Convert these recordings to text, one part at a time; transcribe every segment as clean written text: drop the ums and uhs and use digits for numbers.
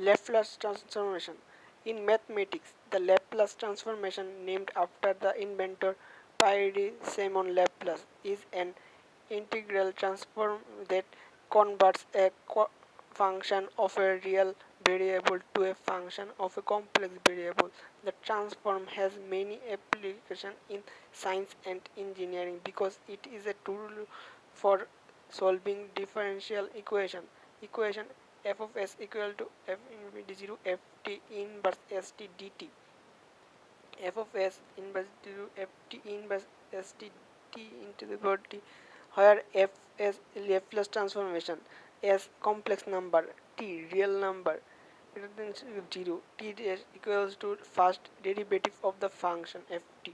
Laplace transformation. In mathematics, the Laplace transformation, named after the inventor Pierre Simon Laplace, is an integral transform that converts a function of a real variable to a function of a complex variable. The transform has many applications in science and engineering because it is a tool for solving differential equation f of s equal to f infinity 0 ft inverse st dt, f of s inverse 0 ft inverse st t into the power t, where f is Laplace transformation, s complex number, t real number greater than 0, t is equals to first derivative of the function ft.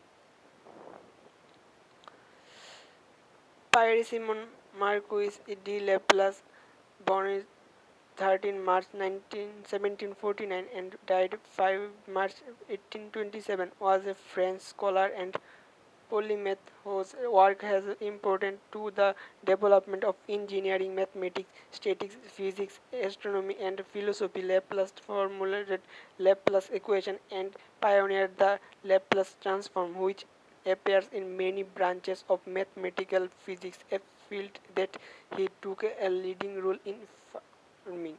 Pierre Simon Marquis de Laplace, born 13 March 1749 and died 5 March 1827, was a French scholar and polymath whose work has important to the development of engineering, mathematics, statistics, physics, astronomy, and philosophy. Laplace formulated Laplace equation and pioneered the Laplace transform, which appears in many branches of mathematical physics, a field that he took a leading role in forming.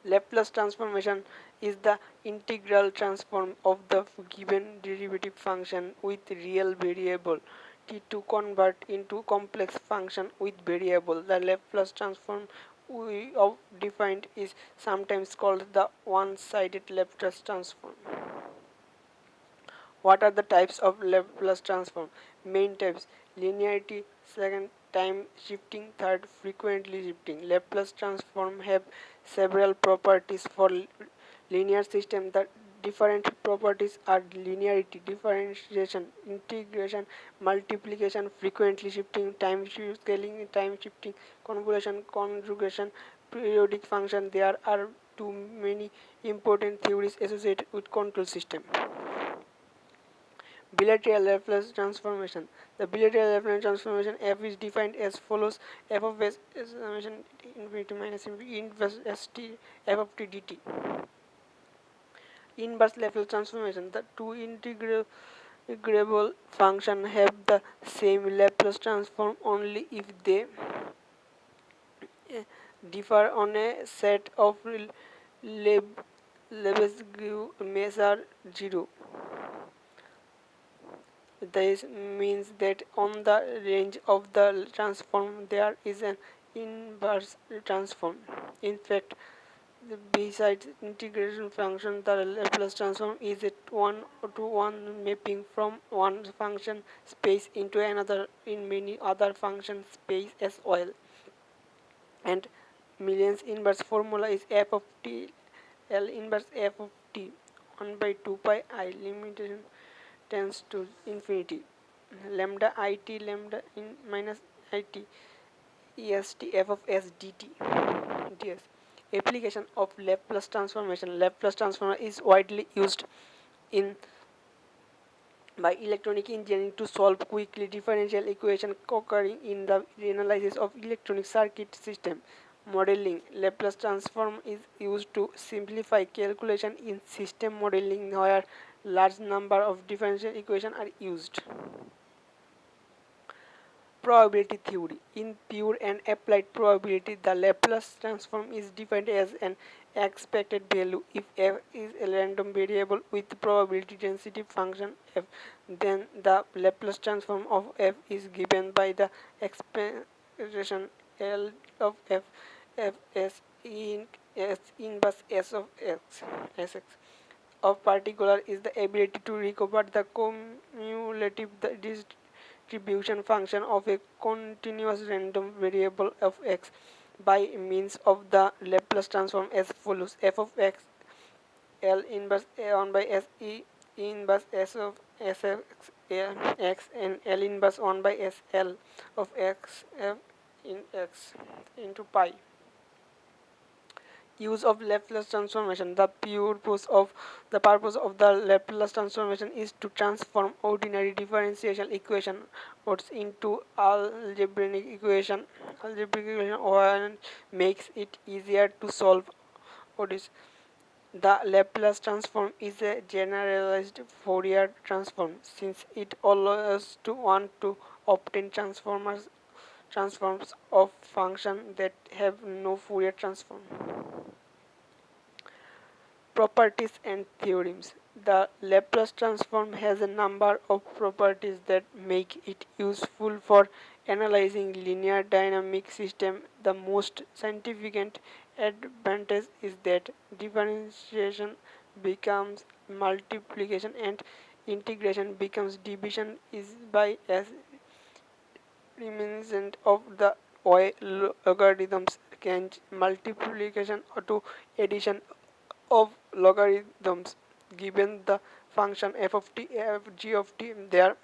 Laplace transformation is the integral transform of the given derivative function with real variable t to convert into complex function with variable. The Laplace transform we have defined is sometimes called the one-sided Laplace transform. What are the types of Laplace transform? Main types: linearity, second time shifting, third frequently shifting. Laplace transform have several properties. For linear system, the different properties are linearity, differentiation, integration, multiplication, frequently shifting, time scaling, time shifting, convolution, conjugation, periodic function. There are too many important theories associated with control system. Bilateral Laplace transformation. The bilateral Laplace transformation f is defined as follows: f of s is summation infinity minus infinity inverse st f of t dt. Inverse Laplace transformation. The two integrable functions have the same Laplace transform only if they differ on a set of Lebesgue measure 0. This means that on the range of the transform there is an inverse transform. In fact, besides integration function, the Laplace transform is a one-to-one mapping from one function space into another in many other function space as well. And Million's inverse formula is f of t L inverse f of t 1 by 2 pi I limitation tends to infinity. Lambda it lambda in minus it est f of s dt. ds. Application of Laplace transformation. Laplace transform is widely used in by electronic engineering to solve quickly differential equation occurring in the analysis of electronic circuit system. Modeling. Laplace transform is used to simplify calculation in system modeling where large number of differential equations are used. Probability theory. In pure and applied probability, the Laplace transform is defined as an expected value. If f is a random variable with probability density function f, then the Laplace transform of f is given by the expression L of f s in s inverse s of x sx. Of particular is the ability to recover the cumulative distribution function of a continuous random variable of x by means of the Laplace transform as follows: f of x L inverse a1 by s e inverse s of s x, x and L inverse 1 by s L of x f in x into pi. Use of Laplace transformation. The purpose of the Laplace transformation is to transform ordinary differential equation into algebraic equation. Algebraic equation makes it easier to solve properties. The Laplace transform is a generalized Fourier transform since it allows to obtain transforms of functions that have no Fourier transform. Properties and theorems. The Laplace transform has a number of properties that make it useful for analyzing linear dynamic systems. The most significant advantage is that differentiation becomes multiplication and integration becomes division is by as reminiscent of the way logarithms change multiplication to addition of logarithms given the function f of t f g of t their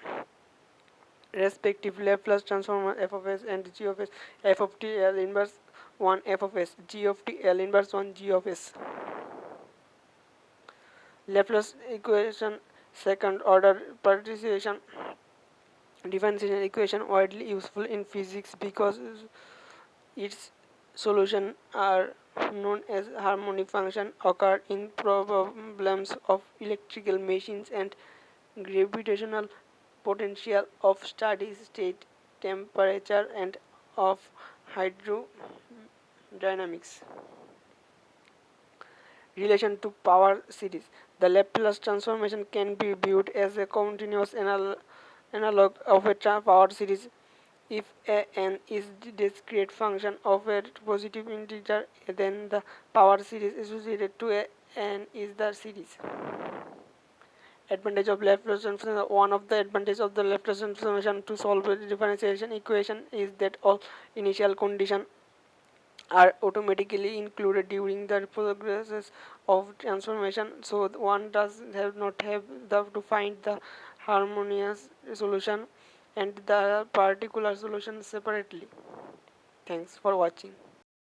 respective Laplace transform f of s and g of s f of t L inverse 1 f of s g of t L inverse 1 g of s. Laplace equation second order partition differential equation widely useful in physics because its solutions are known as harmonic function occur in problems of electrical machines and gravitational potential of steady state temperature and of hydrodynamics. Relation to power series. The Laplace transformation can be viewed as a continuous analog of a power series. If a n is the discrete function of a positive integer, then the power series associated to a n is the series. Advantage of Laplace transformation. One of the advantages of the Laplace transformation to solve a differentiation equation is that all initial conditions are automatically included during the process of transformation, so one does have not have to find the harmonious solution and the particular solution separately. Thanks for watching.